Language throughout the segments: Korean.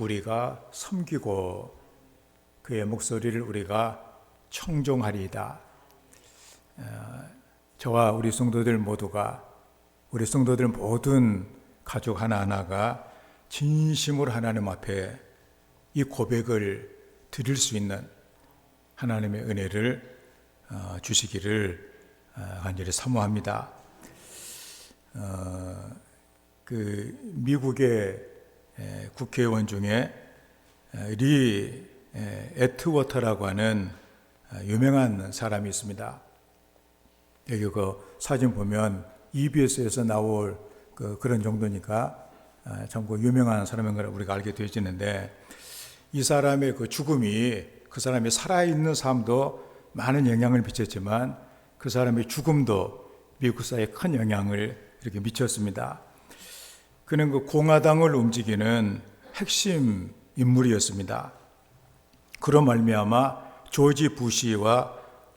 우리가 섬기고 그의 목소리를 우리가 청종하리이다. 저와 우리 성도들 모두가, 우리 성도들 모든 가족 하나하나가 진심으로 하나님 앞에 이 고백을 드릴 수 있는 하나님의 은혜를 주시기를 간절히 사모합니다. 그 미국의 국회의원 중에 리 애트워터라고 하는 유명한 사람이 있습니다. 여기 그 사진 보면 EBS에서 나올 그런 정도니까 참 유명한 사람인 걸 우리가 알게 되어지는데, 이 사람의 그 죽음이 그 사람이 살아있는 삶도 많은 영향을 미쳤지만 그 사람의 죽음도 미국 사회에 큰 영향을 이렇게 미쳤습니다. 그는 그 공화당을 움직이는 핵심 인물이었습니다. 그로 말미암아 조지 부시와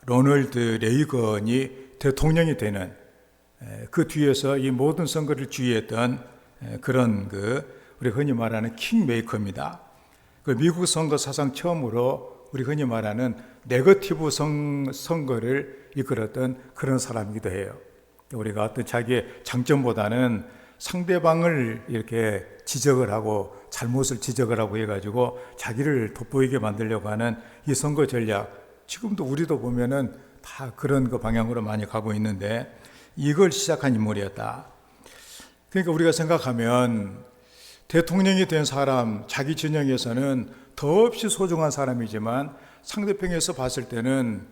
로널드 레이건이 대통령이 되는, 그 뒤에서 이 모든 선거를 주의했던 그런 우리 흔히 말하는 킹메이커입니다. 그 미국 선거 사상 처음으로 우리 흔히 말하는 네거티브 선거를 이끌었던 그런 사람이기도 해요. 우리가 어떤 자기의 장점보다는 상대방을 이렇게 지적을 하고 잘못을 지적을 하고 해가지고 자기를 돋보이게 만들려고 하는 이 선거 전략, 지금도 우리도 보면은 다 그런 그 방향으로 많이 가고 있는데, 이걸 시작한 인물이었다. 그러니까 우리가 생각하면 대통령이 된 사람, 자기 진영에서는 더없이 소중한 사람이지만 상대편에서 봤을 때는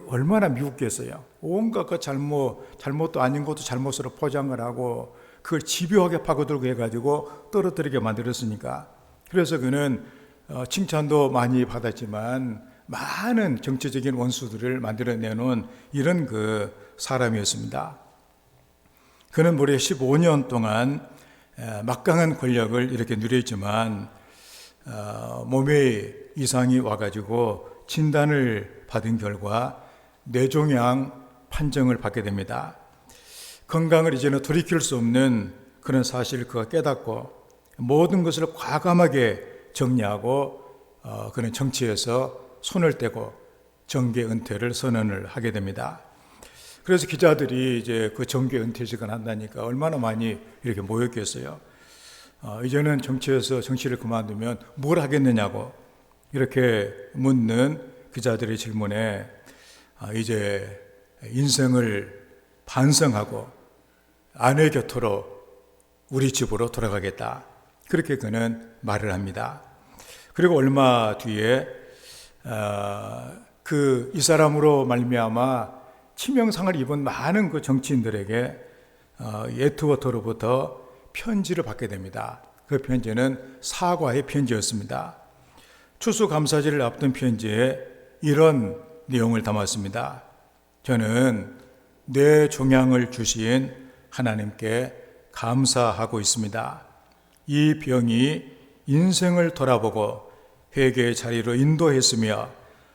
얼마나 미웠겠어요. 온갖 그 잘못도 아닌 것도 잘못으로 포장을 하고 그걸 집요하게 파고들고 해가지고 떨어뜨리게 만들었으니까. 그래서 그는 칭찬도 많이 받았지만 많은 정치적인 원수들을 만들어내놓은 이런 사람이었습니다. 그는 무려 15년 동안 막강한 권력을 이렇게 누렸지만 몸에 이상이 와가지고 진단을 받은 결과 뇌종양 판정을 받게 됩니다. 건강을 이제는 돌이킬 수 없는 그런 사실을 그가 깨닫고 모든 것을 과감하게 정리하고 그는 정치에서 손을 떼고 정계 은퇴를 선언을 하게 됩니다. 그래서 기자들이 이제 그 정계 은퇴식을 한다니까 얼마나 많이 이렇게 모였겠어요. 이제는 정치에서 정치를 그만두면 뭘 하겠느냐고 이렇게 묻는 기자들의 질문에 이제 인생을 반성하고 아내 곁으로 우리 집으로 돌아가겠다. 그렇게 그는 말을 합니다. 그리고 얼마 뒤에 이 사람으로 말미암아 치명상을 입은 많은 그 정치인들에게 애트워터로부터 편지를 받게 됩니다. 그 편지는 사과의 편지였습니다. 추수감사절을 앞둔 편지에 이런 내용을 담았습니다. 저는 뇌종양을 주신 하나님께 감사하고 있습니다. 이 병이 인생을 돌아보고 회개의 자리로 인도했으며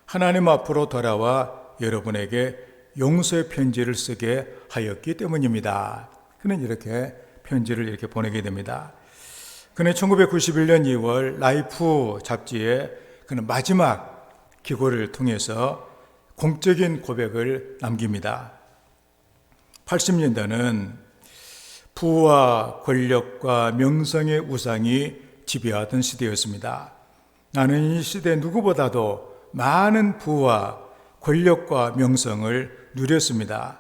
하나님 앞으로 돌아와 여러분에게 용서의 편지를 쓰게 하였기 때문입니다. 그는 이렇게 편지를 이렇게 보내게 됩니다. 그는 1991년 2월 라이프 잡지에 그는 마지막 기고를 통해서 공적인 고백을 남깁니다. 80년대는 부와 권력과 명성의 우상이 지배하던 시대였습니다. 나는 이 시대 누구보다도 많은 부와 권력과 명성을 누렸습니다.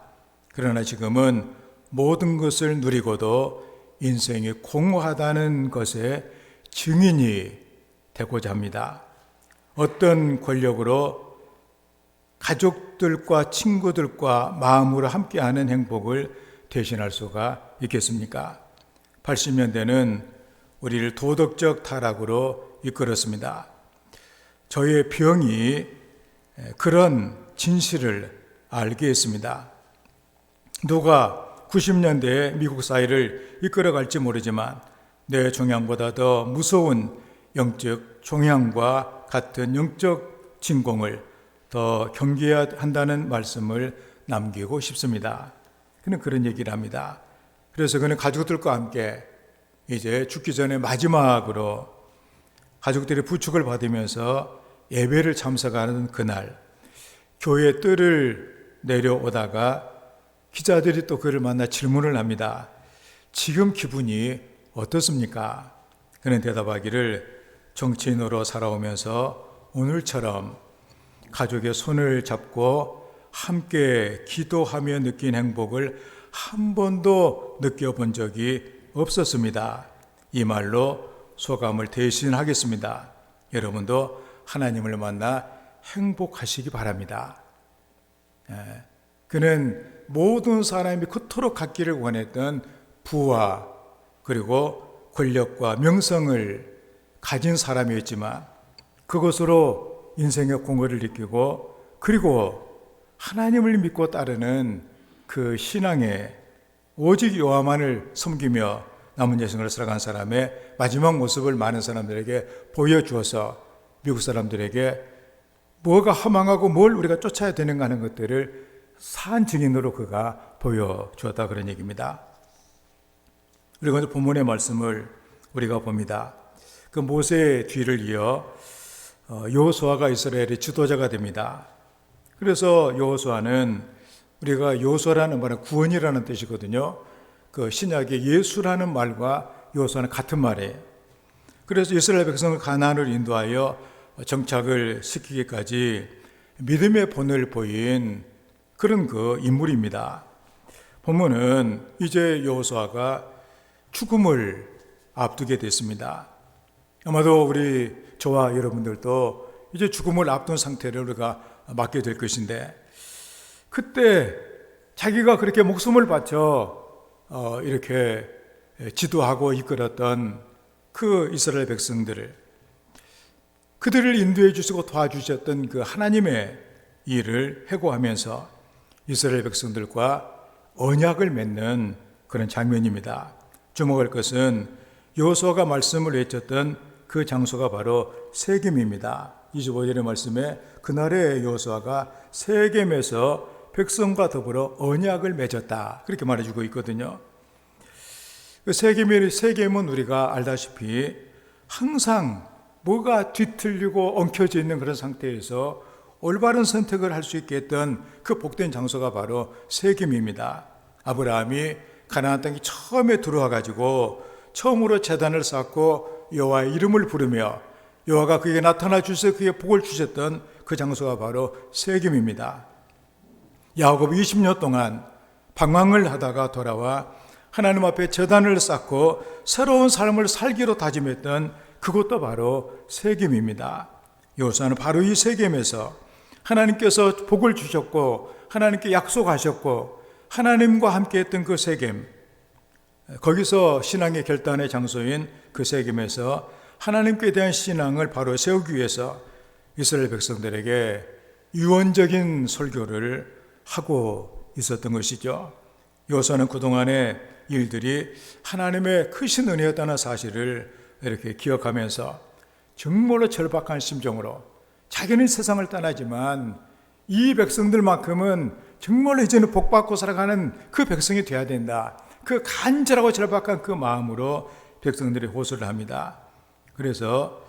그러나 지금은 모든 것을 누리고도 인생이 공허하다는 것에 증인이 되고자 합니다. 어떤 권력으로 가족들과 친구들과 마음으로 함께하는 행복을 대신할 수가 있겠습니까? 80년대는 우리를 도덕적 타락으로 이끌었습니다. 저의 병이 그런 진실을 알게 했습니다. 누가 90년대에 미국 사회를 이끌어갈지 모르지만 뇌종양보다 더 무서운 영적 종양과 같은 영적 진공을 더 경계해야 한다는 말씀을 남기고 싶습니다. 그는 그런 얘기를 합니다. 그래서 그는 가족들과 함께 이제 죽기 전에 마지막으로 가족들이 부축을 받으면서 예배를 참석하는 그날, 교회 뜰을 내려오다가 기자들이 또 그를 만나 질문을 합니다. 지금 기분이 어떻습니까? 그는 대답하기를 정치인으로 살아오면서 오늘처럼 가족의 손을 잡고 함께 기도하며 느낀 행복을 한 번도 느껴본 적이 없었습니다. 이 말로 소감을 대신하겠습니다. 여러분도 하나님을 만나 행복하시기 바랍니다. 그는 모든 사람이 그토록 갖기를 원했던 부와 그리고 권력과 명성을 가진 사람이었지만 그것으로 인생의 공허를 느끼고 그리고 하나님을 믿고 따르는 그 신앙에 오직 여호와만을 섬기며 남은 여생을 살아간 사람의 마지막 모습을 많은 사람들에게 보여주어서 미국 사람들에게 뭐가 허망하고 뭘 우리가 쫓아야 되는가 하는 것들을 산 증인으로 그가 보여주었다 그런 얘기입니다. 그리고 오늘 본문의 말씀을 우리가 봅니다. 그 모세의 뒤를 이어 여호수아가 이스라엘의 지도자가 됩니다. 그래서 여호수아는 우리가 여호수아라는 말은 구원이라는 뜻이거든요. 그 신약의 예수라는 말과 여호수아는 같은 말이에요. 그래서 이스라엘 백성을 가나안으로 인도하여 정착을 시키기까지 믿음의 본을 보인 그런 그 인물입니다. 본문은 이제 여호수아가 죽음을 앞두게 됐습니다. 아마도 저와 여러분들도 이제 죽음을 앞둔 상태를 우리가 맞게 될 것인데 그때 자기가 그렇게 목숨을 바쳐 이렇게 지도하고 이끌었던 그 이스라엘 백성들을 그들을 인도해 주시고 도와주셨던 그 하나님의 일을 회고하면서 이스라엘 백성들과 언약을 맺는 그런 장면입니다. 주목할 것은 여호수아가 말씀을 외쳤던 그 장소가 바로 세겜입니다. 25절의 말씀에 그날의 여호수아가 세겜에서 백성과 더불어 언약을 맺었다 그렇게 말해주고 있거든요. 세겜은 우리가 알다시피 항상 뭐가 뒤틀리고 엉켜져 있는 그런 상태에서 올바른 선택을 할 수 있게 했던 그 복된 장소가 바로 세겜입니다. 아브라함이 가나안 땅에 처음에 들어와 가지고 처음으로 제단을 쌓고 여호와의 이름을 부르며 여호와가 그에게 나타나 주셔서 그에게 복을 주셨던 그 장소가 바로 세겜입니다. 야곱이 20년 동안 방황을 하다가 돌아와 하나님 앞에 제단을 쌓고 새로운 삶을 살기로 다짐했던 그것도 바로 세겜입니다. 여호수아는 바로 이 세겜에서 하나님께서 복을 주셨고 하나님께 약속하셨고 하나님과 함께했던 그 세겜, 거기서 신앙의 결단의 장소인 그 세겜에서 하나님께 대한 신앙을 바로 세우기 위해서 이스라엘 백성들에게 유언적인 설교를 하고 있었던 것이죠. 여호수아는 그동안의 일들이 하나님의 크신 은혜였다는 사실을 이렇게 기억하면서 정말로 절박한 심정으로 자기는 세상을 떠나지만 이 백성들만큼은 정말로 이제는 복받고 살아가는 그 백성이 되어야 된다. 그 간절하고 절박한 그 마음으로 백성들이 호소를 합니다. 그래서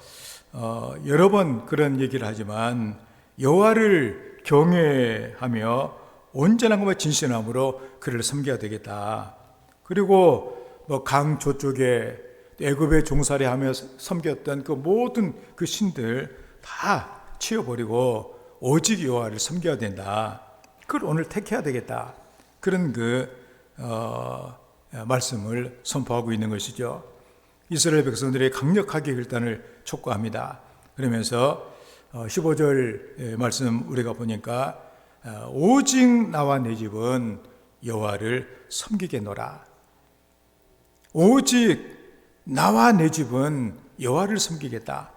여러 번 그런 얘기를 하지만 여호와를 경외하며 온전함과 진실함으로 그를 섬겨야 되겠다. 그리고 강 저쪽에 애굽에 종살이하며 섬겼던 그 모든 그 신들 다 치워버리고 오직 여호와를 섬겨야 된다. 그걸 오늘 택해야 되겠다. 그런 말씀을 선포하고 있는 것이죠. 이스라엘 백성들이 강력하게 결단을 촉구합니다. 그러면서 15절 말씀 우리가 보니까 오직 나와 내 집은 여호와를 섬기겠노라. 오직 나와 내 집은 여호와를 섬기겠다.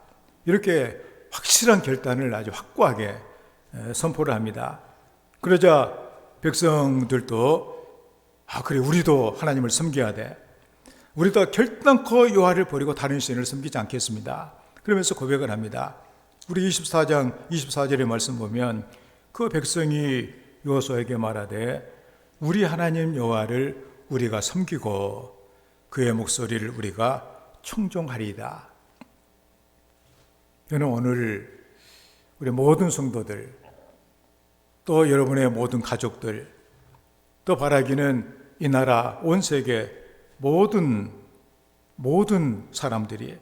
이렇게 확실한 결단을 아주 확고하게 선포를 합니다. 그러자 백성들도 그래 우리도 하나님을 섬겨야 돼. 우리도 결단코 여호와를 버리고 다른 신을 섬기지 않겠습니다. 그러면서 고백을 합니다. 우리 24장 24절의 말씀 보면 그 백성이 여호수아에게 말하되 우리 하나님 여호와를 우리가 섬기고 그의 목소리를 우리가 청종하리이다. 저는 오늘 우리 모든 성도들, 또 여러분의 모든 가족들, 또 바라기는 이 나라 온 세계 모든 사람들이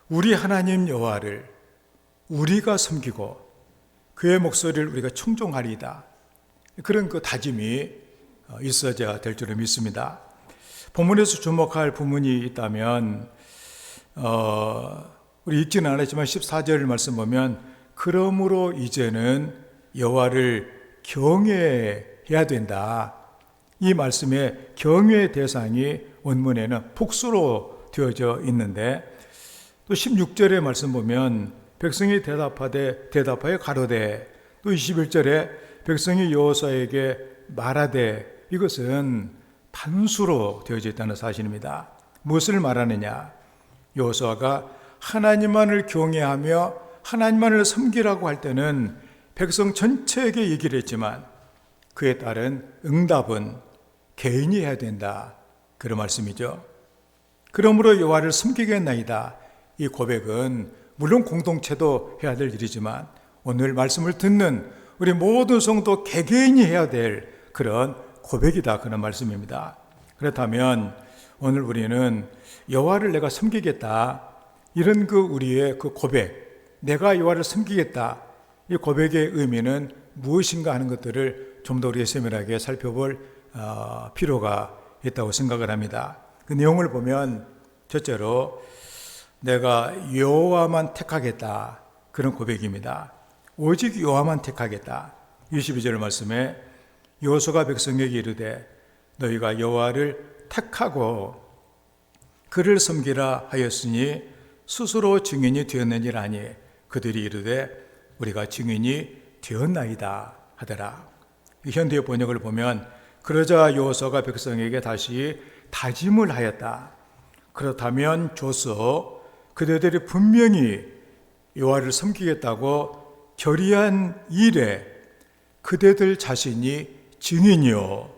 우리 하나님 여호와를 우리가 섬기고 그의 목소리를 우리가 청종하리이다. 그런 그 다짐이 있어야 될 줄을 믿습니다. 본문에서 주목할 부분이 있다면 우리 읽지는 않았지만 14절 말씀 보면 그러므로 이제는 여호와를 경외해야 된다. 이 말씀의 경외의 대상이 원문에는 복수로 되어져 있는데 또 16절의 말씀 보면 백성이 대답하여 가로되 또 21절에 백성이 여호수아에게 말하되 이것은 단수로 되어져 있다는 사실입니다. 무엇을 말하느냐? 여호수아가 하나님만을 경외하며 하나님만을 섬기라고 할 때는 백성 전체에게 얘기를 했지만 그에 따른 응답은 개인이 해야 된다. 그런 말씀이죠. 그러므로 여호와를 섬기겠나이다. 이 고백은 물론 공동체도 해야 될 일이지만 오늘 말씀을 듣는 우리 모든 성도 개개인이 해야 될 그런 고백이다. 그런 말씀입니다. 그렇다면 오늘 우리는 여호와를 내가 섬기겠다. 이런 우리의 그 고백, 내가 여호와를 섬기겠다. 이 고백의 의미는 무엇인가 하는 것들을 좀 더 우리가 세밀하게 살펴볼 필요가 있다고 생각을 합니다. 그 내용을 보면 첫째로 내가 여호와만 택하겠다. 그런 고백입니다. 오직 여호와만 택하겠다. 22절 말씀에 여호수아가 백성에게 이르되 너희가 여호와를 택하고 그를 섬기라 하였으니 스스로 증인이 되었느니라 하니 그들이 이르되 우리가 증인이 되었나이다 하더라. 현대 번역을 보면 그러자 여호수아가 백성에게 다시 다짐을 하였다. 그렇다면 조서 그들이 분명히 여호와를 섬기겠다고 결의한 일에 그대들 자신이 증인이요.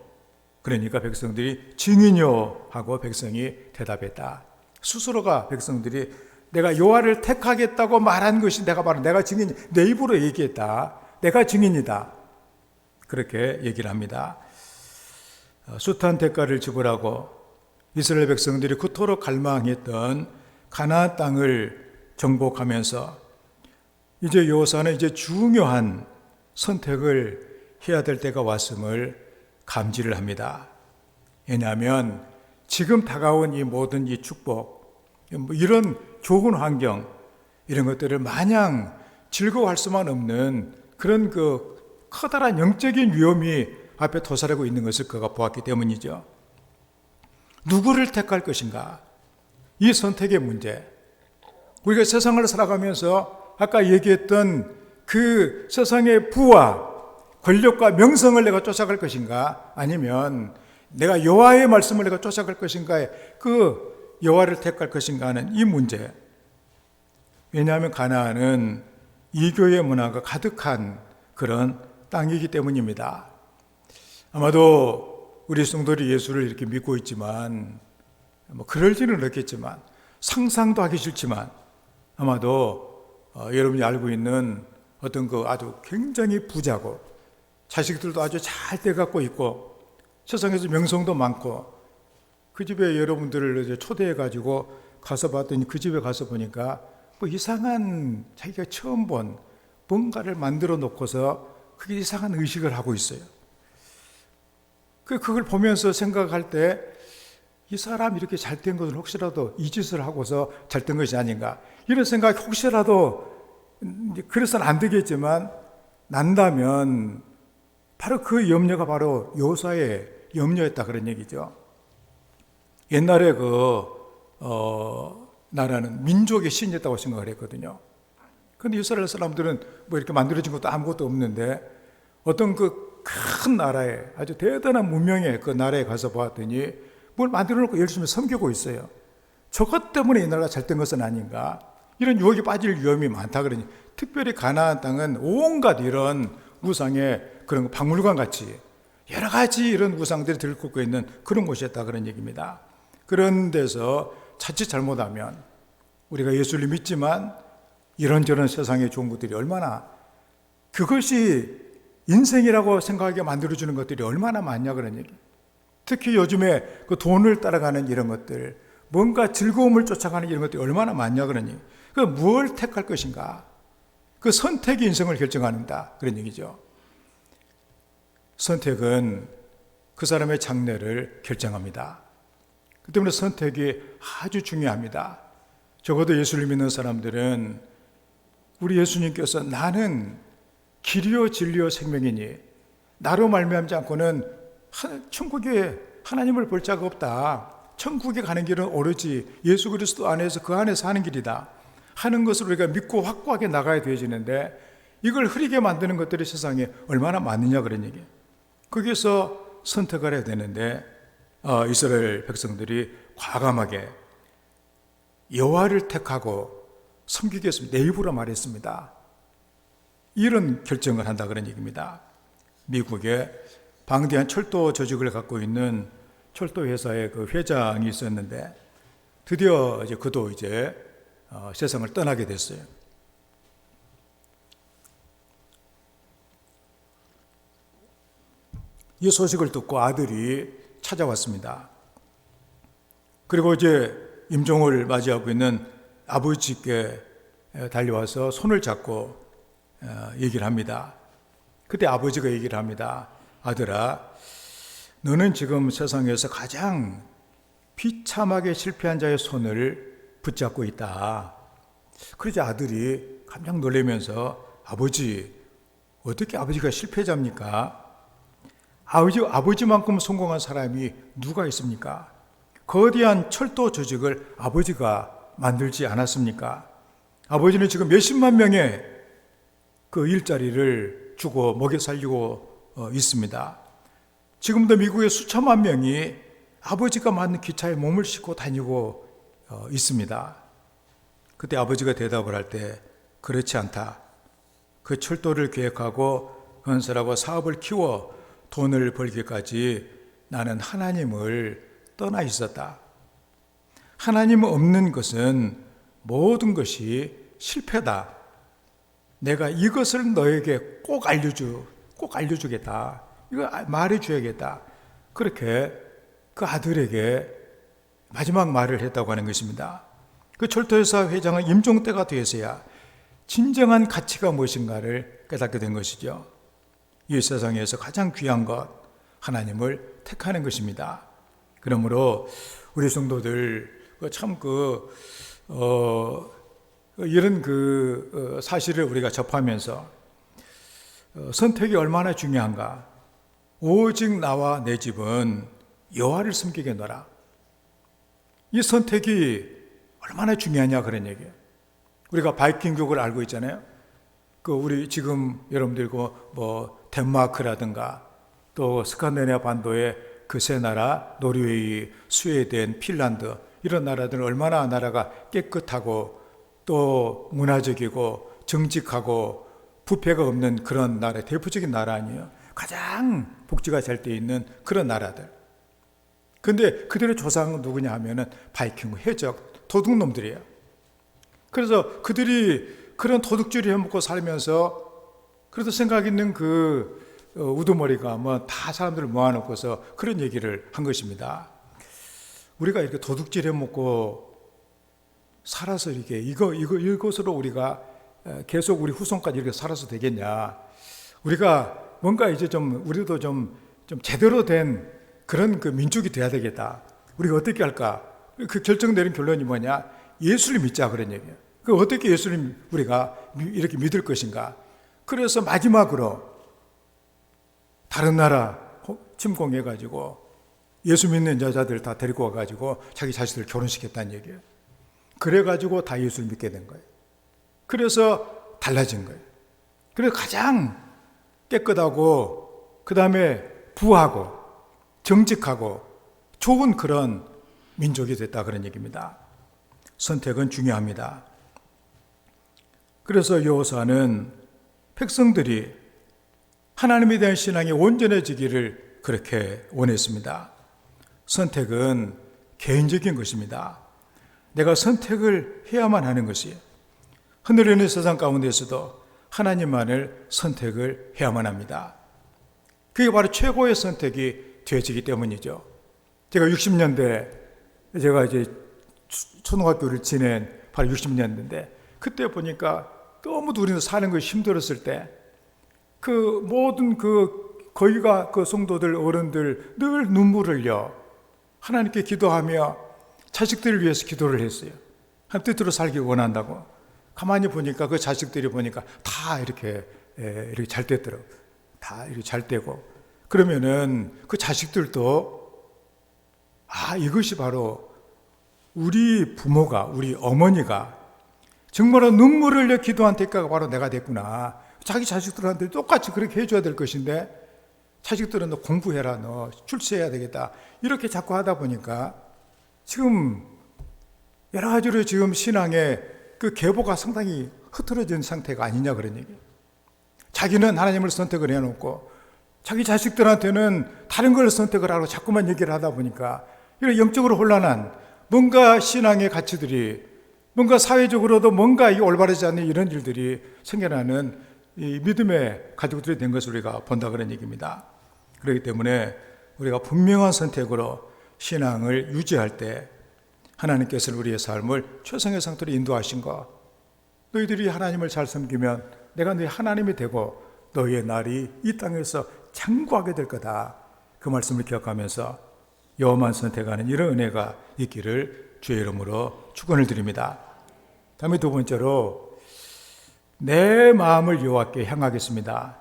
그러니까 백성들이 증인이요 하고 백성이 대답했다. 스스로가 백성들이 내가 여호와를 택하겠다고 말한 것이 내가 증인, 내 입으로 얘기했다. 내가 증인이다. 그렇게 얘기를 합니다. 숱한 대가를 지불하고 이스라엘 백성들이 그토록 갈망했던 가나안 땅을 정복하면서 이제 여호수아는 이제 중요한 선택을 해야 될 때가 왔음을 감지를 합니다. 왜냐하면 지금 다가온 이 모든 이 축복, 이런 좋은 환경, 이런 것들을 마냥 즐거워할 수만 없는 그런 커다란 영적인 위험이 앞에 도사리고 있는 것을 그가 보았기 때문이죠. 누구를 택할 것인가? 이 선택의 문제. 우리가 세상을 살아가면서 아까 얘기했던 그 세상의 부와 권력과 명성을 내가 쫓아갈 것인가? 아니면 내가 여호와의 말씀을 내가 쫓아갈 것인가에 그 여호와를 택할 것인가 하는 이 문제. 왜냐하면 가나안은 이교의 문화가 가득한 그런 땅이기 때문입니다. 아마도 우리 성도들이 예수를 이렇게 믿고 있지만 그럴지는 않겠지만 상상도 하기 싫지만 아마도 여러분이 알고 있는 어떤 아주 굉장히 부자고 자식들도 아주 잘 돼갖고 있고 세상에서 명성도 많고 그 집에 여러분들을 이제 초대해가지고 가서 봤더니 그 집에 가서 보니까 이상한 자기가 처음 본 뭔가를 만들어 놓고서 그게 이상한 의식을 하고 있어요. 그걸 보면서 생각할 때 이 사람 이렇게 잘 된 것은 혹시라도 이 짓을 하고서 잘 된 것이 아닌가 이런 생각이 혹시라도 그래서는 안 되겠지만 난다면 바로 그 염려가 바로 여호수아의 염려였다 그런 얘기죠. 옛날에 나라는 민족의 신이었다고 생각을 했거든요. 그런데 이스라엘 사람들은 이렇게 만들어진 것도 아무것도 없는데 어떤 큰 나라에 아주 대단한 문명의 그 나라에 가서 보았더니 뭘 만들어 놓고 열심히 섬기고 있어요. 저것 때문에 이 나라가 잘된 것은 아닌가? 이런 유혹에 빠질 위험이 많다 그러니 특별히 가나안 땅은 온갖 이런 우상의 그런 박물관 같이 여러 가지 이런 우상들이 들끓고 있는 그런 곳이었다 그런 얘기입니다. 그런 데서 자칫 잘못하면 우리가 예수를 믿지만 이런저런 세상의 좋은 것들이 얼마나, 그것이 인생이라고 생각하게 만들어주는 것들이 얼마나 많냐 그런 얘기. 특히 요즘에 그 돈을 따라가는 이런 것들, 뭔가 즐거움을 쫓아가는 이런 것들이 얼마나 많냐 그런 얘기. 그 뭘 택할 것인가, 그 선택이 인생을 결정한다 그런 얘기죠. 선택은 그 사람의 장래를 결정합니다. 그 때문에 선택이 아주 중요합니다. 적어도 예수를 믿는 사람들은 우리 예수님께서 나는 길이요 진리요 생명이니 나로 말미암지 않고는 천국에 하나님을 볼 자가 없다. 천국에 가는 길은 오로지 예수 그리스도 안에서 그 안에 사는 길이다 하는 것을 우리가 믿고 확고하게 나가야 되어지는데, 이걸 흐리게 만드는 것들이 세상에 얼마나 많느냐 그런 얘기. 거기에서 선택을 해야 되는데 이스라엘 백성들이 과감하게 여호와를 택하고 섬기겠습니다. 내 입으로 말했습니다. 이런 결정을 한다 그런 얘기입니다. 미국에 방대한 철도 조직을 갖고 있는 철도 회사의 그 회장이 있었는데 드디어 그도 세상을 떠나게 됐어요. 이 소식을 듣고 아들이 찾아왔습니다. 그리고 임종을 맞이하고 있는 아버지께 달려와서 손을 잡고 얘기를 합니다. 그때 아버지가 얘기를 합니다. 아들아, 너는 지금 세상에서 가장 비참하게 실패한 자의 손을 붙잡고 있다. 그러자 아들이 깜짝 놀라면서, 아버지, 어떻게 아버지가 실패자입니까? 아버지만큼 성공한 사람이 누가 있습니까? 거대한 철도 조직을 아버지가 만들지 않았습니까? 아버지는 지금 몇십만 명의 그 일자리를 주고 먹여 살리고 있습니다. 지금도 미국의 수천만 명이 아버지가 만든 기차에 몸을 싣고 다니고 있습니다. 그때 아버지가 대답을 할 때, 그렇지 않다. 그 철도를 계획하고 건설하고 사업을 키워 돈을 벌기까지 나는 하나님을 떠나 있었다. 하나님 없는 것은 모든 것이 실패다. 내가 이것을 너에게 꼭 알려주겠다. 이거 말해줘야겠다. 그렇게 그 아들에게 마지막 말을 했다고 하는 것입니다. 그 철도회사 회장은 임종 때가 되어서야 진정한 가치가 무엇인가를 깨닫게 된 것이죠. 이 세상에서 가장 귀한 것, 하나님을 택하는 것입니다. 그러므로 우리 성도들 이런 사실을 우리가 접하면서 선택이 얼마나 중요한가. 오직 나와 내 집은 여호와를 섬기겠노라. 이 선택이 얼마나 중요하냐 그런 얘기예요. 우리가 바이킹족을 알고 있잖아요. 우리 지금 여러분들 덴마크라든가 또 스칸디네비아 반도의 그 세 나라, 노르웨이, 스웨덴, 핀란드, 이런 나라들은 얼마나 나라가 깨끗하고 또 문화적이고 정직하고 부패가 없는 그런 나라, 대표적인 나라 아니에요. 가장 복지가 잘 돼 있는 그런 나라들. 근데 그들의 조상은 누구냐 하면은 바이킹, 해적, 도둑놈들이에요. 그래서 그들이 그런 도둑질을 해먹고 살면서, 그래도 생각 있는 우두머리가 다 사람들을 모아놓고서 그런 얘기를 한 것입니다. 우리가 이렇게 도둑질 해먹고 살아서 이것으로 우리가 계속 우리 후손까지 이렇게 살아서 되겠냐. 우리가 뭔가 우리도 좀 제대로 된 그런 민족이 돼야 되겠다. 우리가 어떻게 할까? 그 결정 내린 결론이 뭐냐? 예수를 믿자 그런 얘기예요. 어떻게 예수를 우리가 이렇게 믿을 것인가? 그래서 마지막으로 다른 나라 침공해가지고 예수 믿는 여자들 다 데리고 와가지고 자기 자식들 결혼시켰다는 얘기예요. 그래가지고 다 예수를 믿게 된 거예요. 그래서 달라진 거예요. 그래서 가장 깨끗하고 그 다음에 부하고 정직하고 좋은 그런 민족이 됐다 그런 얘기입니다. 선택은 중요합니다. 그래서 여호수아는 백성들이 하나님에 대한 신앙이 온전해지기를 그렇게 원했습니다. 선택은 개인적인 것입니다. 내가 선택을 해야만 하는 것이에요. 하늘에 있는 세상 가운데서도 하나님만을 선택을 해야만 합니다. 그게 바로 최고의 선택이 되어지기 때문이죠. 제가 60년대, 제가 이제 초등학교를 지낸 바로 60년대인데, 그때 보니까 너무 우리는 사는 것이 힘들었을 때, 그 모든 거기가 그 성도들, 어른들 늘 눈물을 흘려 하나님께 기도하며 자식들을 위해서 기도를 했어요. 한 뜻대로 살기 원한다고. 가만히 보니까 그 자식들이 보니까 다 이렇게 잘 됐더라고요. 다 이렇게 잘 되고. 그러면은 그 자식들도 이것이 바로 우리 부모가, 우리 어머니가 정말로 눈물을 흘려 기도한 대가가 바로 내가 됐구나. 자기 자식들한테 똑같이 그렇게 해줘야 될 것인데, 자식들은 너 공부해라, 너 출세해야 되겠다, 이렇게 자꾸 하다 보니까 지금 여러 가지로 지금 신앙의 그 계보가 상당히 흐트러진 상태가 아니냐, 그런 얘기예요. 자기는 하나님을 선택을 해놓고 자기 자식들한테는 다른 걸 선택을 하고 자꾸만 얘기를 하다 보니까 이런 영적으로 혼란한, 뭔가 신앙의 가치들이, 뭔가 사회적으로도 뭔가 이 올바르지 않는 이런 일들이 생겨나는 이 믿음의 가족들이 된 것을 우리가 본다, 그런 얘기입니다. 그렇기 때문에 우리가 분명한 선택으로 신앙을 유지할 때 하나님께서는 우리의 삶을 최선의 상태로 인도하신 것, 너희들이 하나님을 잘 섬기면 내가 너희 하나님이 되고 너희의 날이 이 땅에서 장구하게 될 거다, 그 말씀을 기억하면서 여호와만 선택하는 이런 은혜가 있기를 주의 이름으로 축원을 드립니다. 다음에 두 번째로, 내 마음을 여호와께 향하겠습니다.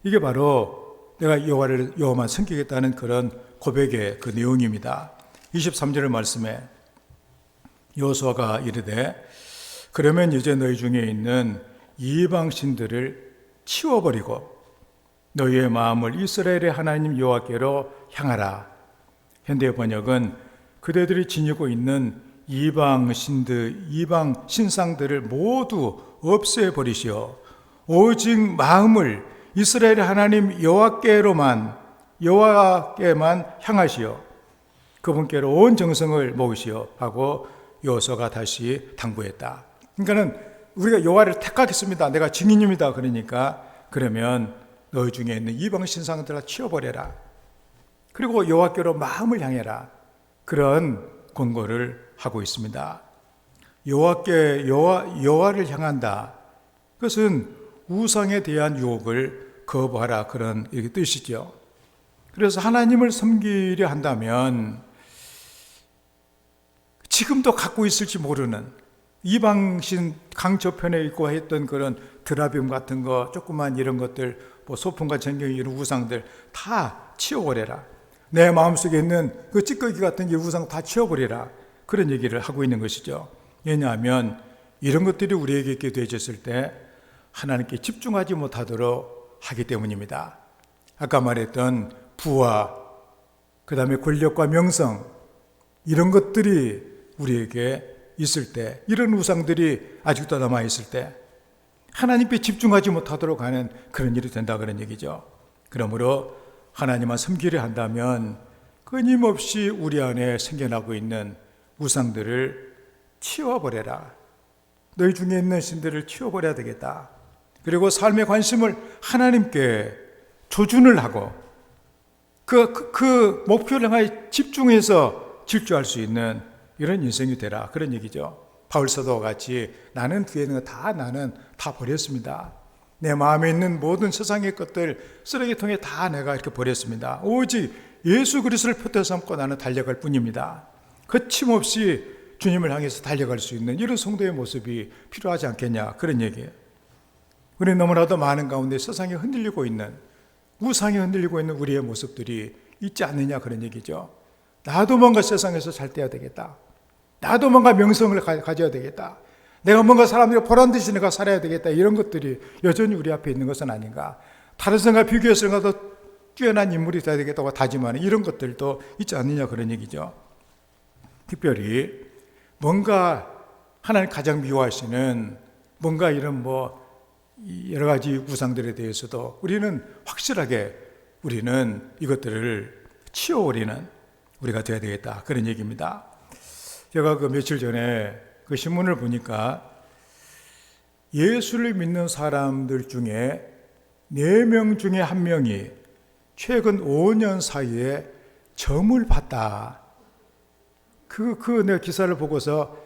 이게 바로 내가 여호와만 섬기겠다는 그런 고백의 그 내용입니다. 23절 말씀에 여호수아가 이르되 그러면 이제 너희 중에 있는 이방 신들을 치워버리고 너희의 마음을 이스라엘의 하나님 여호와께로 향하라. 현대 번역은 그대들이 지니고 있는 이방 신들, 이방 신상들을 모두 없애버리시오. 오직 마음을 이스라엘의 하나님 여호와께만 향하시오. 그분께로 온 정성을 모으시오 하고 여호수아가 다시 당부했다. 그러니까는 우리가 여호와를 택하겠습니다, 내가 증인입니다, 그러니까 그러면 너희 중에 있는 이방 신상들을 치워버려라. 그리고 여호와께로 마음을 향해라. 그런 권고를 하고 있습니다. 여호와를 향한다. 그것은 우상에 대한 유혹을 거부하라, 그런 뜻이죠. 그래서 하나님을 섬기려 한다면 지금도 갖고 있을지 모르는 이방신 강저편에 있고 했던 그런 드라빔 같은 거, 조그만 이런 것들, 뭐 소품과 전경이 이런 우상들 다 치워버려라. 내 마음속에 있는 그 찌꺼기 같은 이 우상 다 치워버리라, 그런 얘기를 하고 있는 것이죠. 왜냐하면 이런 것들이 우리에게 있게 되어졌을 때 하나님께 집중하지 못하도록 하기 때문입니다. 아까 말했던 부와 그 다음에 권력과 명성, 이런 것들이 우리에게 있을 때, 이런 우상들이 아직도 남아있을 때 하나님께 집중하지 못하도록 하는 그런 일이 된다, 그런 얘기죠. 그러므로 하나님만 섬기려 한다면 끊임없이 우리 안에 생겨나고 있는 우상들을 치워버려라. 너희 중에 있는 신들을 치워버려야 되겠다. 그리고 삶의 관심을 하나님께 조준을 하고 그 목표를 향해 집중해서 질주할 수 있는 이런 인생이 되라, 그런 얘기죠. 바울 사도와 같이 나는 뒤에 있는 거 나는 다 버렸습니다. 내 마음에 있는 모든 세상의 것들 쓰레기통에 다 내가 이렇게 버렸습니다. 오직 예수 그리스도를 표대 삼고 나는 달려갈 뿐입니다. 거침없이 주님을 향해서 달려갈 수 있는 이런 성도의 모습이 필요하지 않겠냐, 그런 얘기예요. 우리 너무나도 많은 가운데 세상에 흔들리고 있는, 우상에 흔들리고 있는 우리의 모습들이 있지 않느냐, 그런 얘기죠. 나도 뭔가 세상에서 잘 돼야 되겠다. 나도 뭔가 명성을 가져야 되겠다. 내가 뭔가 사람들이 보란 듯이 내가 살아야 되겠다. 이런 것들이 여전히 우리 앞에 있는 것은 아닌가. 다른 사람과 비교해서 더 뛰어난 인물이 돼야 되겠다고 다짐하는 이런 것들도 있지 않느냐, 그런 얘기죠. 특별히 뭔가 하나님 가장 미워하시는 뭔가 이런 여러 가지 우상들에 대해서도 우리는 확실하게 우리는 이것들을 치워버리는 우리가 돼야 되겠다, 그런 얘기입니다. 제가 며칠 전에 그 신문을 보니까 예수를 믿는 사람들 중에 4명 중에 1명이 최근 5년 사이에 점을 봤다. 내가 기사를 보고서,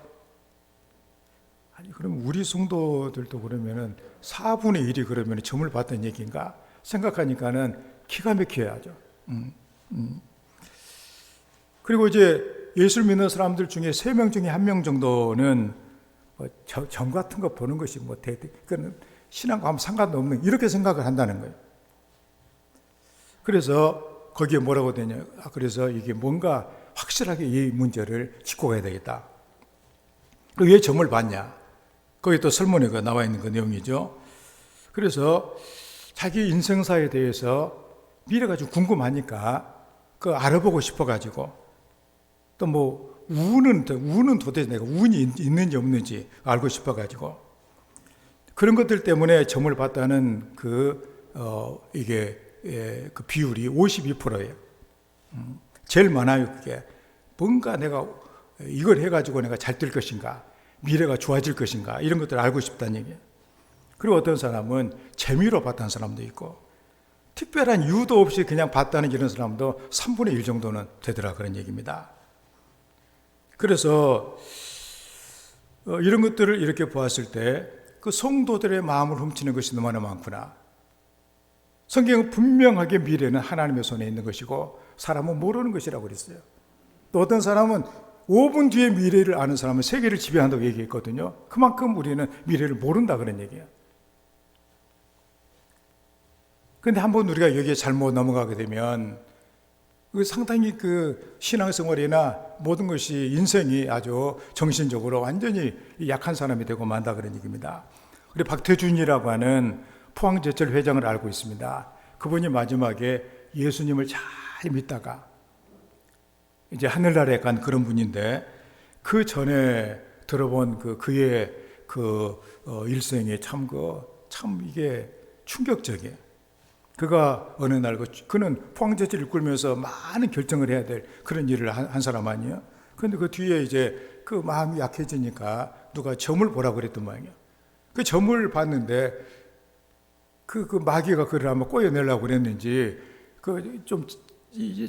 아니, 그럼 우리 성도들도 그러면은 4분의 1이 그러면 점을 봤다는 얘기인가? 생각하니까는 기가 막혀야죠. 그리고 이제 예수를 믿는 사람들 중에 3명 중에 1명 정도는 뭐 점 같은 거 보는 것이 뭐 그건 신앙과 아무 상관도 없는, 이렇게 생각을 한다는 거예요. 그래서 거기에 뭐라고 되냐? 그래서 이게 뭔가 확실하게 이 문제를 짚고 가야 되겠다. 왜 점을 봤냐? 거기 또 설문에 나와 있는 그 내용이죠. 그래서 자기 인생사에 대해서 미래가 좀 궁금하니까 그 알아보고 싶어가지고, 또 뭐 운은 도대체 내가 운이 있는지 없는지 알고 싶어가지고, 그런 것들 때문에 점을 봤다는 이게 그 비율이 52%예요. 제일 많아요. 그게 뭔가 내가 이걸 해가지고 내가 잘 될 것인가, 미래가 좋아질 것인가, 이런 것들을 알고 싶다는 얘기예요. 그리고 어떤 사람은 재미로 봤다는 사람도 있고, 특별한 이유도 없이 그냥 봤다는 이런 사람도 3분의 1 정도는 되더라, 그런 얘기입니다. 그래서 이런 것들을 이렇게 보았을 때 그 성도들의 마음을 훔치는 것이 너무나 많구나. 성경은 분명하게 미래는 하나님의 손에 있는 것이고 사람은 모르는 것이라고 그랬어요. 또 어떤 사람은 5분 뒤에 미래를 아는 사람은 세계를 지배한다고 얘기했거든요. 그만큼 우리는 미래를 모른다, 그런 얘기예요. 그런데 한번 우리가 여기에 잘못 넘어가게 되면 상당히 그 신앙생활이나 모든 것이, 인생이 아주 정신적으로 완전히 약한 사람이 되고 만다, 그런 얘기입니다. 우리 박태준이라고 하는 포항제철 회장을 알고 있습니다. 그분이 마지막에 예수님을 잘 믿다가 이제 하늘나라에 간 그런 분인데, 그 전에 들어본 그의 일생이 참 이게 충격적이에요. 그가 어느 날 그는 포항제철을 이끌면서 많은 결정을 해야 될 그런 일을 한 사람 아니에요. 그런데 그 뒤에 이제 그 마음이 약해지니까 누가 점을 보라고 그랬던 모양이에요. 그 점을 봤는데 그 마귀가 그를 아마 꼬여내려고 그랬는지 좀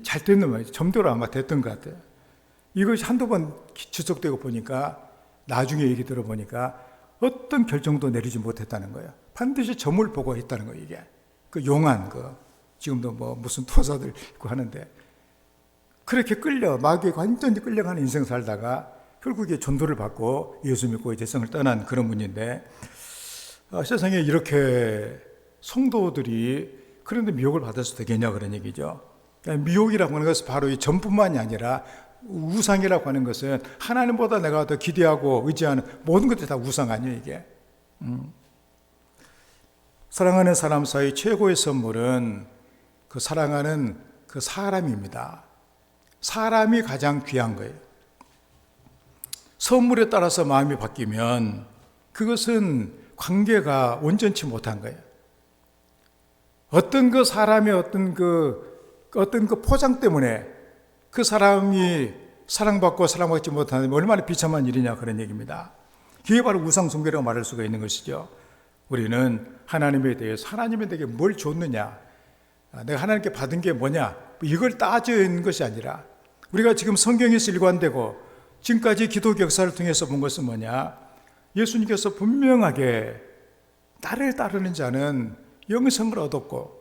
잘 됐는 말이에요. 점대로 아마 됐던 것 같아요. 이것이 한두 번 지속되고 보니까 나중에 얘기 들어보니까 어떤 결정도 내리지 못했다는 거예요. 반드시 점을 보고 했다는 거예요. 이게 그 용한 지금도 뭐 무슨 투사들 있고 하는데, 그렇게 마귀에 완전히 끌려가는 인생 살다가 결국에 전도를 받고 예수 믿고 이제 세상을 떠난 그런 분인데, 세상에 이렇게 성도들이 그런데 미혹을 받아서 되겠냐, 그런 얘기죠. 미혹이라고 하는 것은 바로 이 점뿐만이 아니라 우상이라고 하는 것은 하나님보다 내가 더 기대하고 의지하는 모든 것들이 다 우상 아니에요, 이게. 사랑하는 사람 사이 최고의 선물은 그 사랑하는 그 사람입니다. 사람이 가장 귀한 거예요. 선물에 따라서 마음이 바뀌면 그것은 관계가 온전치 못한 거예요. 어떤 그 사람의 어떤 그 포장 때문에 그 사람이 사랑받고 사랑받지 못하는 얼마나 비참한 일이냐, 그런 얘기입니다. 그게 바로 우상숭배라고 말할 수가 있는 것이죠. 우리는 하나님에 대해서 하나님이 내게 뭘 줬느냐, 내가 하나님께 받은 게 뭐냐, 이걸 따지는 것이 아니라, 우리가 지금 성경에서 일관되고 지금까지 기도 역사를 통해서 본 것은 뭐냐, 예수님께서 분명하게 나를 따르는 자는 영생을 얻었고,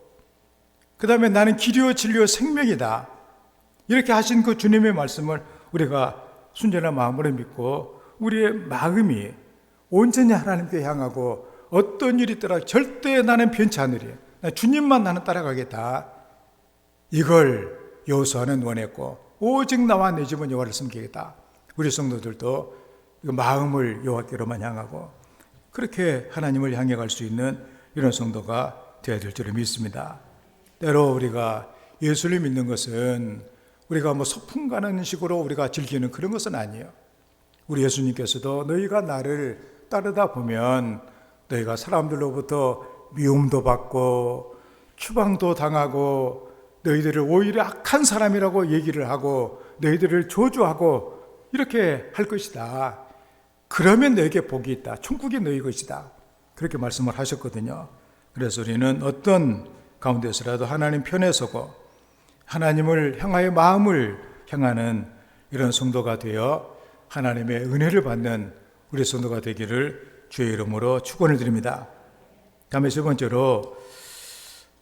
그 다음에 나는 길이요 진리요 생명이다, 이렇게 하신 그 주님의 말씀을 우리가 순전한 마음으로 믿고 우리의 마음이 온전히 하나님께 향하고 어떤 일이 있더라 절대 나는 변치 않으리, 주님만 나는 따라가겠다, 이걸 여호수아는 원했고, 오직 나와 내 집은 여호와를 섬기겠다. 우리 성도들도 마음을 여호와께로만 향하고 그렇게 하나님을 향해 갈 수 있는 이런 성도가 되어야 될 줄 믿습니다. 때로 우리가 예수를 믿는 것은 우리가 뭐 소풍 가는 식으로 우리가 즐기는 그런 것은 아니에요. 우리 예수님께서도 너희가 나를 따르다 보면 너희가 사람들로부터 미움도 받고 추방도 당하고 너희들을 오히려 악한 사람이라고 얘기를 하고 너희들을 저주하고 이렇게 할 것이다. 그러면 너에게 복이 있다. 천국이 너희 것이다. 그렇게 말씀을 하셨거든요. 그래서 우리는 어떤 가운데서라도 하나님 편에 서고 하나님을 향하여 마음을 향하는 이런 성도가 되어 하나님의 은혜를 받는 우리 성도가 되기를 주의 이름으로 축원을 드립니다. 다음에 세 번째로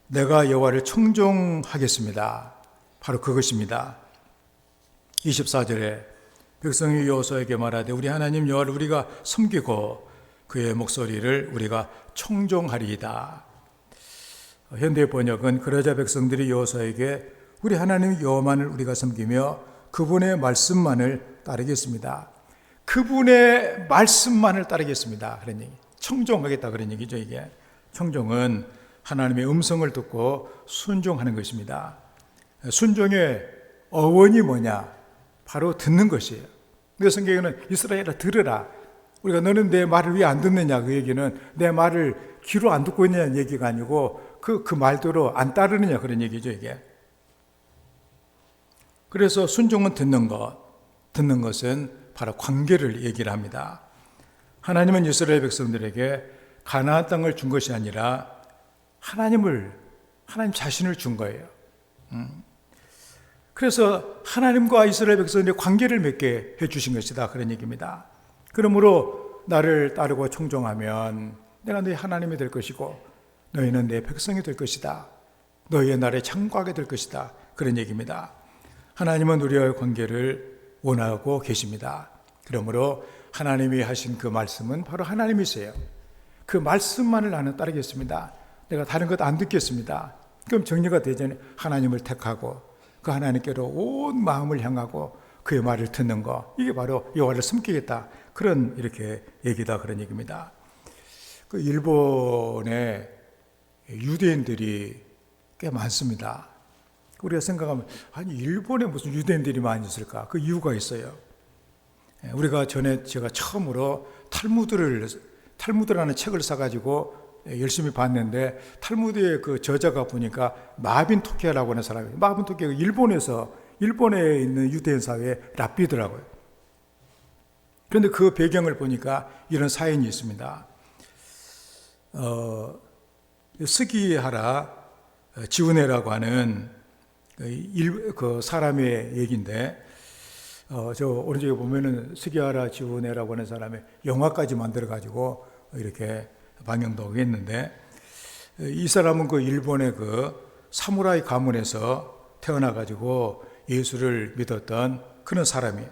내가 여호와를 청종하겠습니다. 바로 그것입니다. 24절에 백성이 여호수아에게 말하되 우리 하나님 여호와를 우리가 섬기고 그의 목소리를 우리가 청종하리이다. 현대 번역은 그러자 백성들이 여호수아에게 우리 하나님 여호와만을 우리가 섬기며 그분의 말씀만을 따르겠습니다. 그분의 말씀만을 따르겠습니다. 그런 얘기. 청종하겠다 그런 얘기죠. 이게 청종은 하나님의 음성을 듣고 순종하는 것입니다. 순종의 어원이 뭐냐? 바로 듣는 것이에요. 그래서 성경에는 이스라엘아 들으라. 우리가 너는 내 말을 왜 안 듣느냐? 그 얘기는 내 말을 귀로 안 듣고 있느냐는 얘기가 아니고 그 말대로 안 따르느냐 그런 얘기죠. 이게. 그래서 순종은 듣는 것. 듣는 것은 바로 관계를 얘기를 합니다. 하나님은 이스라엘 백성들에게 가나안 땅을 준 것이 아니라 하나님 자신을 준 거예요. 그래서 하나님과 이스라엘 백성들의 관계를 맺게 해주신 것이다 그런 얘기입니다. 그러므로 나를 따르고 청종하면 내가 너희 하나님이 될 것이고 너희는 내 백성이 될 것이다. 너희의 나라에 창고하게 될 것이다 그런 얘기입니다. 하나님은 우리와의 관계를 원하고 계십니다. 그러므로 하나님이 하신 그 말씀은 바로 하나님이세요. 그 말씀만을 나는 따르겠습니다. 내가 다른 것 안 듣겠습니다. 그럼 정리가 되잖아요. 하나님을 택하고 그 하나님께로 온 마음을 향하고 그의 말을 듣는 거, 이게 바로 여호와를 섬기겠다 그런 이렇게 얘기다 그런 얘기입니다. 그 일본에 유대인들이 꽤 많습니다. 우리가 생각하면 아니 일본에 무슨 유대인들이 많이 있을까? 그 이유가 있어요. 우리가 전에 제가 처음으로 탈무드라는 책을 사가지고 열심히 봤는데 탈무드의 그 저자가 보니까 마빈 토케라고 하는 사람이에요. 마빈 토케가 일본에 있는 유대인 사회의 랍비더라고요. 그런데 그 배경을 보니까 이런 사연이 있습니다. 스기하라 지우네라고 하는 그 사람의 얘기인데, 저 오른쪽에 보면은 스기하라 지우네라고 하는 사람의 영화까지 만들어가지고 이렇게 방영도 하고 했는데, 이 사람은 그 일본의 그 사무라이 가문에서 태어나가지고 예수를 믿었던 그런 사람이에요.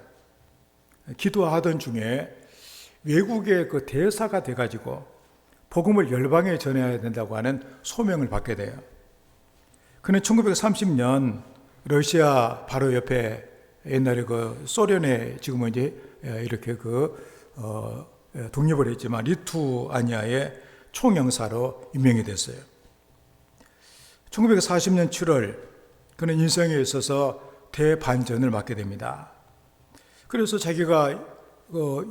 기도하던 중에 외국의 그 대사가 돼가지고 복음을 열방에 전해야 된다고 하는 소명을 받게 돼요. 그는 1930년 러시아 바로 옆에 옛날에 그 소련에 지금은 이제 이렇게 독립을 했지만 리투아니아의 총영사로 임명이 됐어요. 1940년 7월 그는 인생에 있어서 대반전을 맞게 됩니다. 그래서 자기가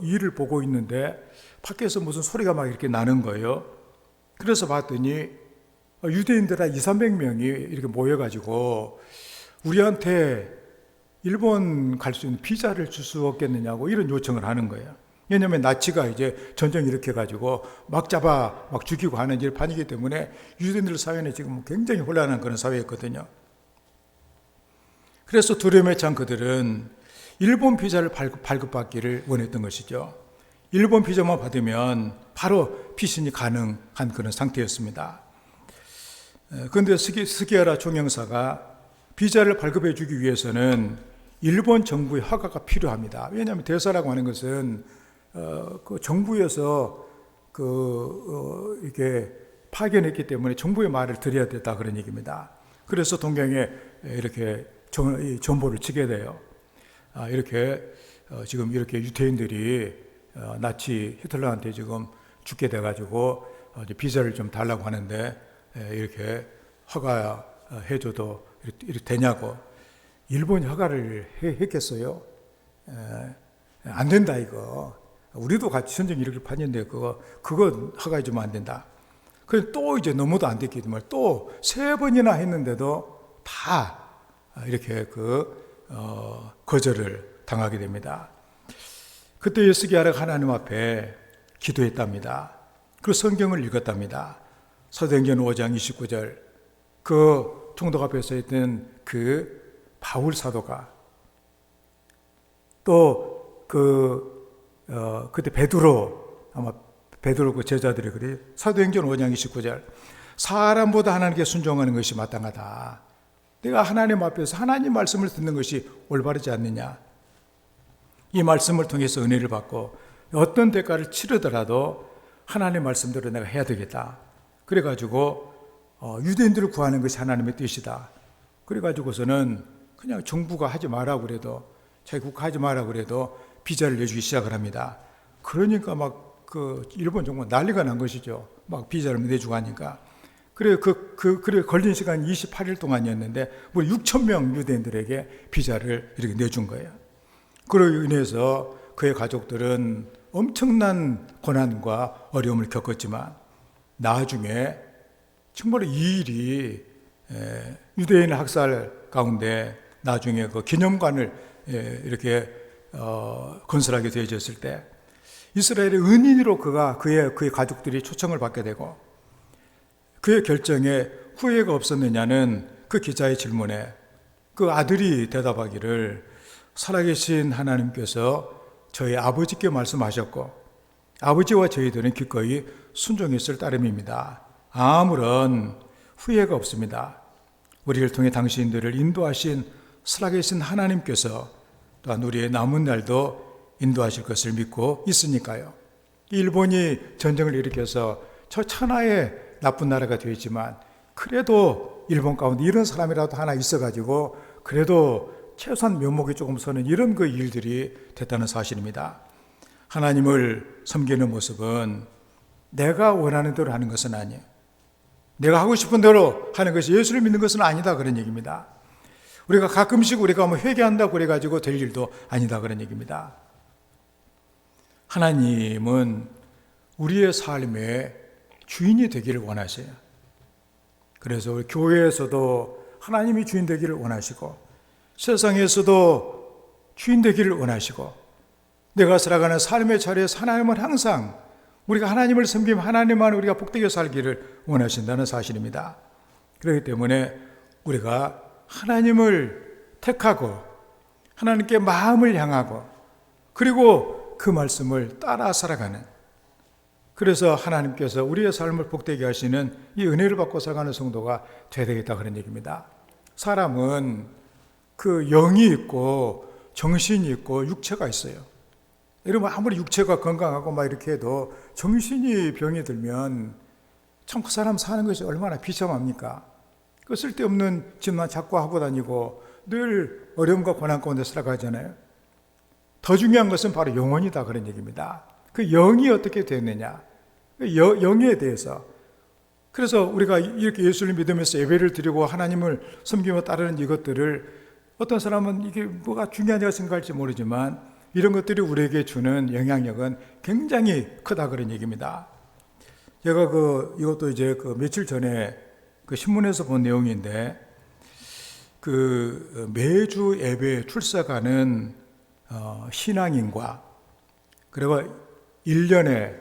일을 보고 있는데 밖에서 무슨 소리가 막 이렇게 나는 거예요. 그래서 봤더니 유대인들 한 200~300명이 이렇게 모여가지고 우리한테 일본 갈 수 있는 비자를 줄 수 없겠느냐고 이런 요청을 하는 거예요. 왜냐하면 나치가 이제 전쟁 일으켜가지고 막 잡아 막 죽이고 하는 일을 판이기 때문에 유대인들 사회는 지금 굉장히 혼란한 그런 사회였거든요. 그래서 두려움에 찬 그들은 일본 비자를 발급받기를 원했던 것이죠. 일본 비자만 받으면 바로 피신이 가능한 그런 상태였습니다. 그런데 스기하라 총영사가 비자를 발급해 주기 위해서는 일본 정부의 허가가 필요합니다. 왜냐하면 대사라고 하는 것은 그 정부에서 이렇게 파견했기 때문에 정부의 말을 들어야 됐다 그런 얘기입니다. 그래서 동경에 이렇게 전보를 치게 돼요. 이렇게 지금 이렇게 유태인들이 나치 히틀러한테 지금 죽게 돼가지고 비자를 좀 달라고 하는데 이렇게 허가해줘도 이렇게 되냐고. 일본이 허가를 했겠어요? 안 된다 이거. 우리도 같이 전쟁 일으킬 판인데 그거 허가해주면 안 된다. 그래서 또 이제 너무도 안 됐기 때문에 또 3번이나 했는데도 다 이렇게 거절을 당하게 됩니다. 그때 스기하라가 하나님 앞에 기도했답니다. 그 성경을 읽었답니다. 사도행전 5장 29절 그 총독 앞에 서 있던 그 바울 사도가 또 그때 베드로 아마 베드로 그 제자들이 그래 사도행전 5장 29절 사람보다 하나님께 순종하는 것이 마땅하다. 내가 하나님 앞에서 하나님 말씀을 듣는 것이 올바르지 않느냐. 이 말씀을 통해서 은혜를 받고 어떤 대가를 치르더라도 하나님 말씀대로 내가 해야 되겠다. 그래가지고 유대인들을 구하는 것이 하나님의 뜻이다. 그래가지고서는 그냥 정부가 하지 마라 그래도 자기 국가 하지 마라 그래도 비자를 내주기 시작을 합니다. 그러니까 막 그 일본 정부 난리가 난 것이죠. 막 비자를 내주고 하니까. 그래 그래 걸린 시간이 28일 동안이었는데 뭐 6,000명 유대인들에게 비자를 이렇게 내준 거예요. 그로 인해서 그의 가족들은 엄청난 고난과 어려움을 겪었지만 나중에 정말 이 일이 유대인 학살 가운데 나중에 그 기념관을 이렇게 건설하게 되어졌을 때 이스라엘의 은인으로 그의 가족들이 초청을 받게 되고 그의 결정에 후회가 없었느냐는 그 기자의 질문에 그 아들이 대답하기를 살아계신 하나님께서 저희 아버지께 말씀하셨고 아버지와 저희들은 기꺼이 순종했을 따름입니다. 아무런 후회가 없습니다. 우리를 통해 당신들을 인도하신 살아계신 하나님께서 또한 우리의 남은 날도 인도하실 것을 믿고 있으니까요. 일본이 전쟁을 일으켜서 저 천하의 나쁜 나라가 되었지만 그래도 일본 가운데 이런 사람이라도 하나 있어가지고 그래도 최소한 면목이 조금 서는 이런 그 일들이 됐다는 사실입니다. 하나님을 섬기는 모습은 내가 원하는 대로 하는 것은 아니에요. 내가 하고 싶은 대로 하는 것이 예수를 믿는 것은 아니다 그런 얘기입니다. 우리가 가끔씩 우리가 뭐 회개한다고 그래가지고 될 일도 아니다 그런 얘기입니다. 하나님은 우리의 삶의 주인이 되기를 원하세요. 그래서 우리 교회에서도 하나님이 주인 되기를 원하시고 세상에서도 주인 되기를 원하시고 내가 살아가는 삶의 자리에서 하나님은 항상 우리가 하나님을 섬기면 하나님만 우리가 복되게 살기를 원하신다는 사실입니다. 그렇기 때문에 우리가 하나님을 택하고 하나님께 마음을 향하고 그리고 그 말씀을 따라 살아가는 그래서 하나님께서 우리의 삶을 복되게 하시는 이 은혜를 받고 살아가는 성도가 되어야 되겠다 그런 얘기입니다. 사람은 그 영이 있고 정신이 있고 육체가 있어요. 여러분 아무리 육체가 건강하고 막 이렇게 해도 정신이 병이 들면 참 그 사람 사는 것이 얼마나 비참합니까? 그 쓸데없는 짓만 자꾸 하고 다니고 늘 어려움과 고난 가운데 살아가잖아요. 더 중요한 것은 바로 영혼이다 그런 얘기입니다. 그 영이 어떻게 되느냐 영에 대해서 그래서 우리가 이렇게 예수를 믿으면서 예배를 드리고 하나님을 섬기며 따르는 이것들을 어떤 사람은 이게 뭐가 중요하냐고 생각할지 모르지만 이런 것들이 우리에게 주는 영향력은 굉장히 크다 그런 얘기입니다. 제가 이것도 이제 며칠 전에 신문에서 본 내용인데 매주 예배에 출석하는 신앙인과 그리고 1년에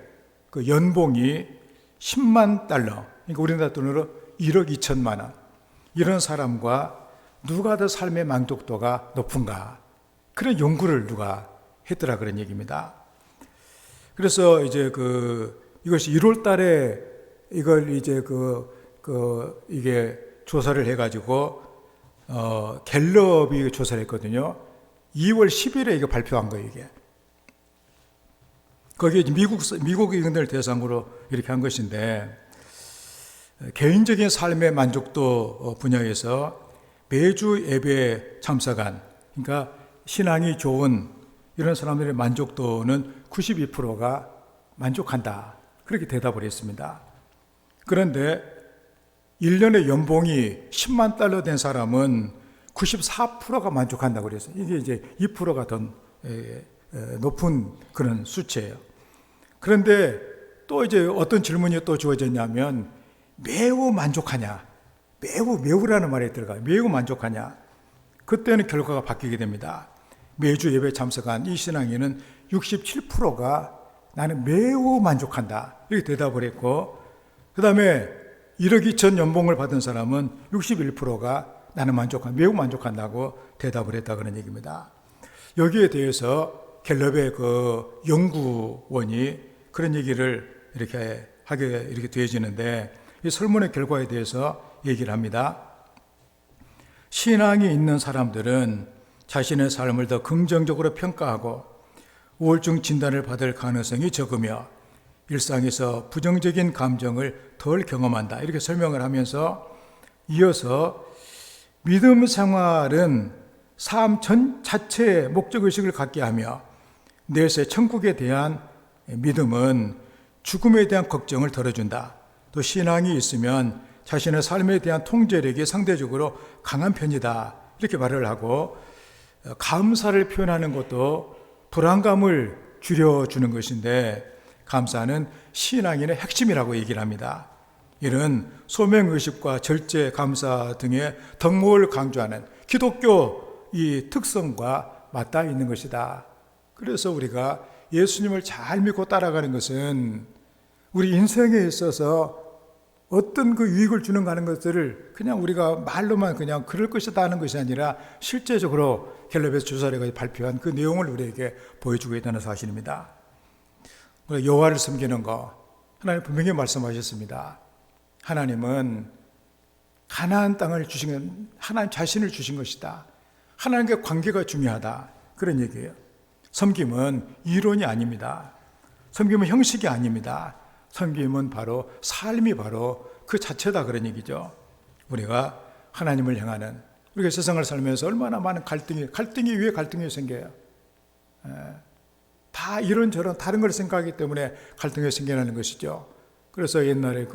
연봉이 10만 달러, 그러니까 우리나라 돈으로 1억 2천만 원 이런 사람과 누가 더 삶의 만족도가 높은가 그런 연구를 누가 했더라 그런 얘기입니다. 그래서 이제 이것이 1월 달에 이걸 이제 이게 조사를 해가지고 갤럽이 조사를 했거든요. 2월 10일에 이거 발표한 거예요, 이게. 거기에 미국인들 대상으로 이렇게 한 것인데, 개인적인 삶의 만족도 분야에서 매주 예배에 참석한, 그러니까 신앙이 좋은 이런 사람들의 만족도는 92%가 만족한다. 그렇게 대답을 했습니다. 그런데 1년의 연봉이 10만 달러 된 사람은 94%가 만족한다고 그랬어요. 이게 이제 2%가 더 높은 그런 수치예요. 그런데 또 이제 어떤 질문이 또 주어졌냐면 매우 만족하냐? 매우라는 말이 들어가요. 매우 만족하냐? 그때는 결과가 바뀌게 됩니다. 매주 예배 참석한 이 신앙인은 67%가 나는 매우 만족한다. 이렇게 대답을 했고, 그 다음에 1억 2천 연봉을 받은 사람은 61%가 나는 매우 만족한다고 대답을 했다 그런 얘기입니다. 여기에 대해서 갤럽의 그 연구원이 그런 얘기를 이렇게 되어지는데, 이 설문의 결과에 대해서 얘기를 합니다. 신앙이 있는 사람들은 자신의 삶을 더 긍정적으로 평가하고 우울증 진단을 받을 가능성이 적으며 일상에서 부정적인 감정을 덜 경험한다. 이렇게 설명을 하면서 이어서 믿음 생활은 삶 전 자체의 목적의식을 갖게 하며 넷의 천국에 대한 믿음은 죽음에 대한 걱정을 덜어준다. 또 신앙이 있으면 자신의 삶에 대한 통제력이 상대적으로 강한 편이다. 이렇게 말을 하고, 감사를 표현하는 것도 불안감을 줄여주는 것인데 감사는 신앙인의 핵심이라고 얘기를 합니다. 이는 소명의식과 절제 감사 등의 덕목을 강조하는 기독교 이 특성과 맞닿아 있는 것이다. 그래서 우리가 예수님을 잘 믿고 따라가는 것은 우리 인생에 있어서 어떤 그 유익을 주는가 하는 것들을 그냥 우리가 말로만 그냥 그럴 것이다 하는 것이 아니라 실제적으로 갤럽에서 조사를 발표한 그 내용을 우리에게 보여주고 있다는 사실입니다. 여호와를 섬기는 것, 하나님 분명히 말씀하셨습니다. 하나님은 가나안 땅을 주신, 하나님 자신을 주신 것이다. 하나님과 관계가 중요하다. 그런 얘기예요. 섬김은 이론이 아닙니다. 섬김은 형식이 아닙니다. 섬김은 바로 삶이 바로 그 자체다 그런 얘기죠. 우리가 하나님을 향하는, 우리가 세상을 살면서 얼마나 많은 갈등이 왜 갈등이 생겨요? 다 이런저런 다른 걸 생각하기 때문에 갈등이 생겨나는 것이죠. 그래서 옛날에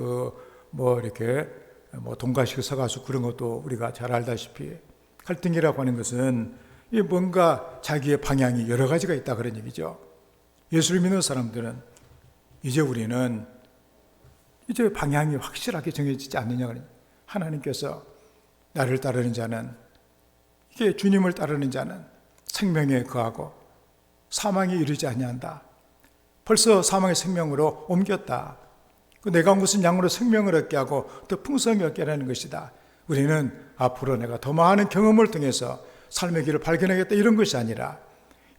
이렇게 동가식 서가수 그런 것도 우리가 잘 알다시피 갈등이라고 하는 것은 뭔가 자기의 방향이 여러 가지가 있다 그런 얘기죠. 예수를 믿는 사람들은 우리는 방향이 확실하게 정해지지 않느냐. 하나님께서 나를 따르는 자는, 이게 주님을 따르는 자는 생명에 거하고 사망에 이르지 아니한다. 벌써 사망의 생명으로 옮겼다. 내가 온 것은 양으로 생명을 얻게 하고 더 풍성히 얻게 하는 것이다. 우리는 앞으로 내가 더 많은 경험을 통해서 삶의 길을 발견하겠다 이런 것이 아니라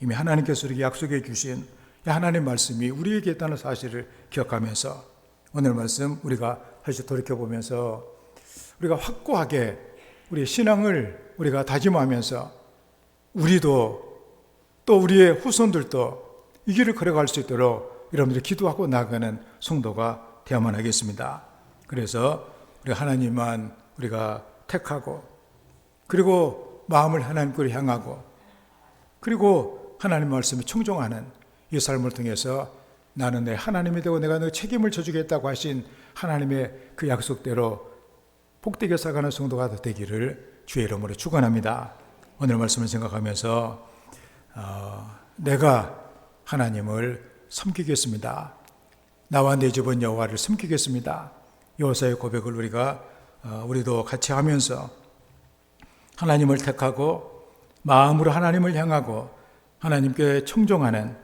이미 하나님께서 우리에게 약속해 주신 하나님 말씀이 우리에게 있다는 사실을 기억하면서 오늘 말씀 우리가 다시 돌이켜보면서 우리가 확고하게 우리의 신앙을 우리가 다짐하면서 우리도 또 우리의 후손들도 이 길을 걸어갈 수 있도록 여러분들이 기도하고 나아가는 성도가 되어야만 하겠습니다. 그래서 우리 하나님만 우리가 택하고 그리고 마음을 하나님께로 향하고 그리고 하나님 말씀에 청종하는 이 삶을 통해서 나는 내 하나님이 되고 내가 너 책임을 져주겠다고 하신 하나님의 그 약속대로 복되게 살아가는 성도가 되기를 주의 이름으로 축원합니다. 오늘 말씀을 생각하면서 내가 하나님을 섬기겠습니다. 나와 내 집은 여호와를 섬기겠습니다. 여호사의 고백을 우리도 같이 하면서 하나님을 택하고 마음으로 하나님을 향하고 하나님께 청종하는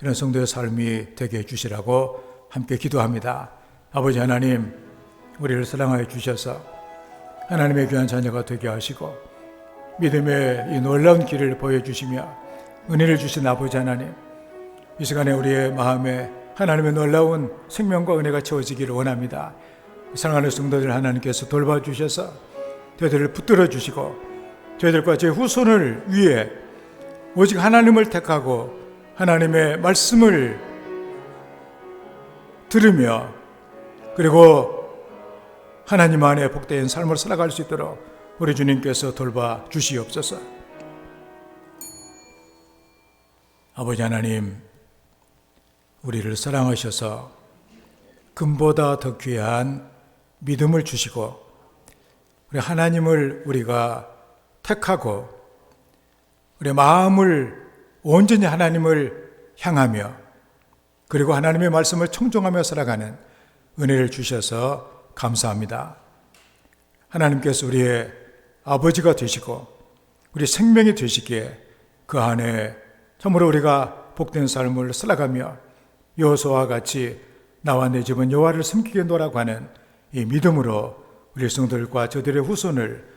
이런 성도의 삶이 되게 해주시라고 함께 기도합니다. 아버지 하나님, 우리를 사랑하여 주셔서 하나님의 귀한 자녀가 되게 하시고 믿음의 이 놀라운 길을 보여주시며 은혜를 주신 아버지 하나님, 이 시간에 우리의 마음에 하나님의 놀라운 생명과 은혜가 채워지기를 원합니다. 사랑하는 성도들 하나님께서 돌봐주셔서 저희들을 붙들어 주시고 저희들과 제 후손을 위해 오직 하나님을 택하고 하나님의 말씀을 들으며 그리고 하나님 안에 복된 삶을 살아갈 수 있도록 우리 주님께서 돌봐 주시옵소서. 아버지 하나님, 우리를 사랑하셔서 금보다 더 귀한 믿음을 주시고 우리 하나님을 우리가 택하고 우리 마음을 온전히 하나님을 향하며 그리고 하나님의 말씀을 청종하며 살아가는 은혜를 주셔서 감사합니다. 하나님께서 우리의 아버지가 되시고 우리 생명이 되시기에 그 안에 참으로 우리가 복된 삶을 살아가며 여호수아와 같이 나와 내 집은 여호와를 섬기겠노라고 하는 이 믿음으로 우리 성도들과 저들의 후손을